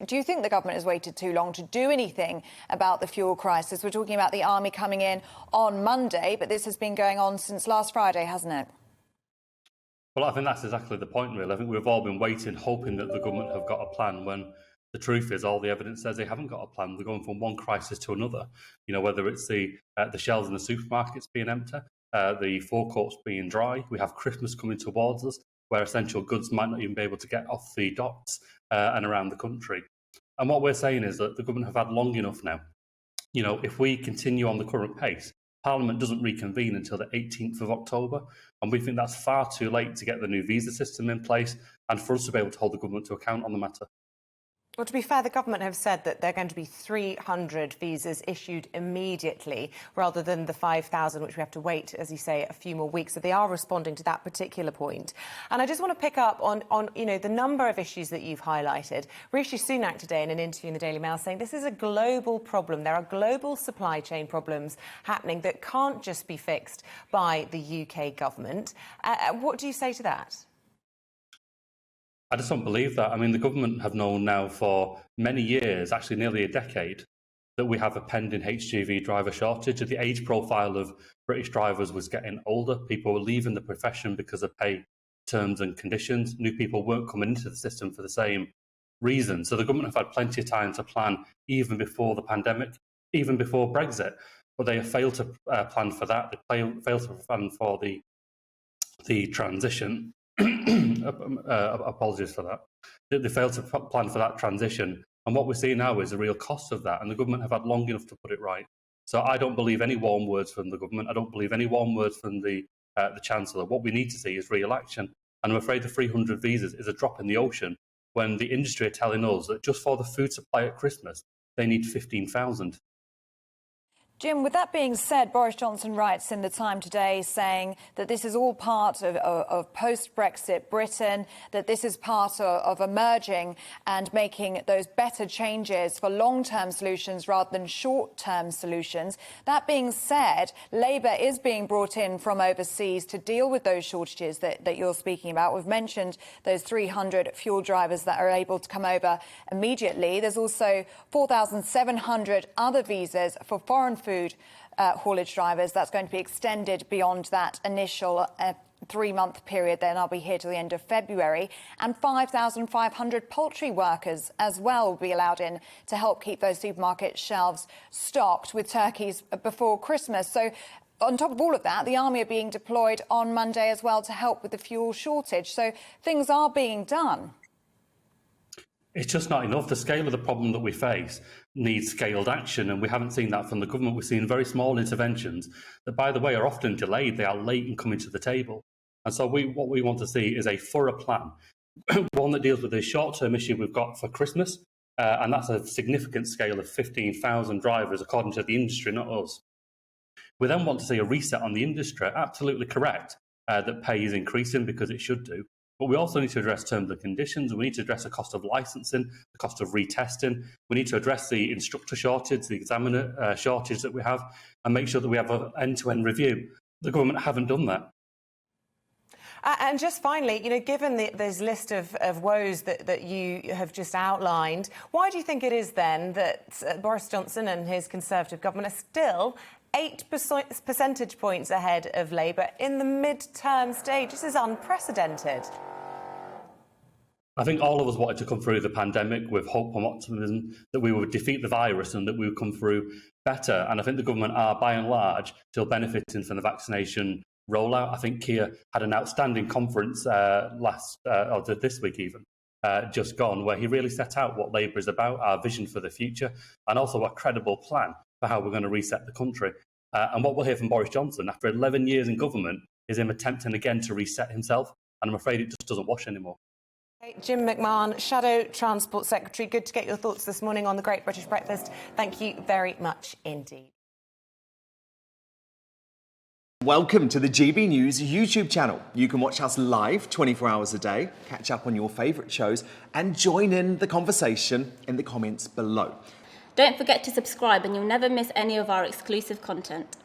Do you think the government has waited too long to do anything about the fuel crisis? We're talking about the army coming in on Monday, but this has been going on since last Friday, hasn't it? Well, I think that's exactly the point, really. I think we've all been waiting, hoping that the government have got a plan, when the truth is all the evidence says they haven't got a plan. They're going from one crisis to another. You know, whether it's the shelves in the supermarkets being empty, the forecourts being dry. We have Christmas coming towards us, where essential goods might not even be able to get off the docks and around the country. And what we're saying is that the government have had long enough now. You know, if we continue on the current pace, Parliament doesn't reconvene until the 18th of October, and we think that's far too late to get the new visa system in place and for us to be able to hold the government to account on the matter. Well, to be fair, the government have said that there are going to be 300 visas issued immediately rather than the 5,000, which we have to wait, as you say, a few more weeks. So they are responding to that particular point. And I just want to pick up on the number of issues that you've highlighted. Rishi Sunak today in an interview in the Daily Mail saying this is a global problem. There are global supply chain problems happening that can't just be fixed by the UK government. What do you say to that? I just don't believe that. I mean, the government have known now for many years, actually nearly a decade, that we have a pending HGV driver shortage. The age profile of British drivers was getting older. People were leaving the profession because of pay terms and conditions. New people weren't coming into the system for the same reason. So the government have had plenty of time to plan, even before the pandemic, even before Brexit. But they have failed to plan for that. They failed to plan for the transition. Apologies for that. They failed to plan for that transition, and what we're seeing now is the real cost of that, and the government have had long enough to put it right. So I don't believe any warm words from the government. I don't believe any warm words from the Chancellor. What we need to see is real action, and I'm afraid the 300 visas is a drop in the ocean when the industry are telling us that just for the food supply at Christmas, they need 15,000. Jim, with that being said, Boris Johnson writes in The Time today saying that this is all part of post-Brexit Britain, that this is part of emerging and making those better changes for long-term solutions rather than short-term solutions. That being said, Labour is being brought in from overseas to deal with those shortages that you're speaking about. We've mentioned those 300 fuel drivers that are able to come over immediately. There's also 4,700 other visas for foreign food haulage drivers. That's going to be extended beyond that initial 3-month period. Then I'll be here till the end of February. And 5,500 poultry workers as well will be allowed in to help keep those supermarket shelves stocked with turkeys before Christmas. So on top of all of that, the army are being deployed on Monday as well to help with the fuel shortage. So things are being done. It's just not enough. The scale of the problem that we face needs scaled action, and we haven't seen that from the government. We've seen very small interventions that, by the way, are often delayed. They are late in coming to the table. And so what we want to see is a thorough plan, one that deals with the short-term issue we've got for Christmas, and that's a significant scale of 15,000 drivers, according to the industry, not us. We then want to see a reset on the industry. Absolutely correct that pay is increasing, because it should do. But we also need to address terms and conditions. We need to address the cost of licensing, the cost of retesting. We need to address the instructor shortage, the examiner shortage that we have, and make sure that we have an end-to-end review. The government haven't done that. And just finally, given this list of woes that you have just outlined, why do you think it is then that Boris Johnson and his Conservative government are still 8 percentage points ahead of Labour in the mid-term stage? This is unprecedented. I think all of us wanted to come through the pandemic with hope and optimism that we would defeat the virus and that we would come through better. And I think the government are, by and large, still benefiting from the vaccination rollout. I think Keir had an outstanding conference this week even, just gone, where he really set out what Labour is about, our vision for the future, and also a credible plan for how we're going to reset the country. And what we'll hear from Boris Johnson after 11 years in government is him attempting again to reset himself. And I'm afraid it just doesn't wash anymore. Jim McMahon, Shadow Transport Secretary, good to get your thoughts this morning on the Great British Breakfast. Thank you very much indeed. Welcome to the GB News YouTube channel. You can watch us live 24 hours a day, catch up on your favourite shows and join in the conversation in the comments below. Don't forget to subscribe and you'll never miss any of our exclusive content.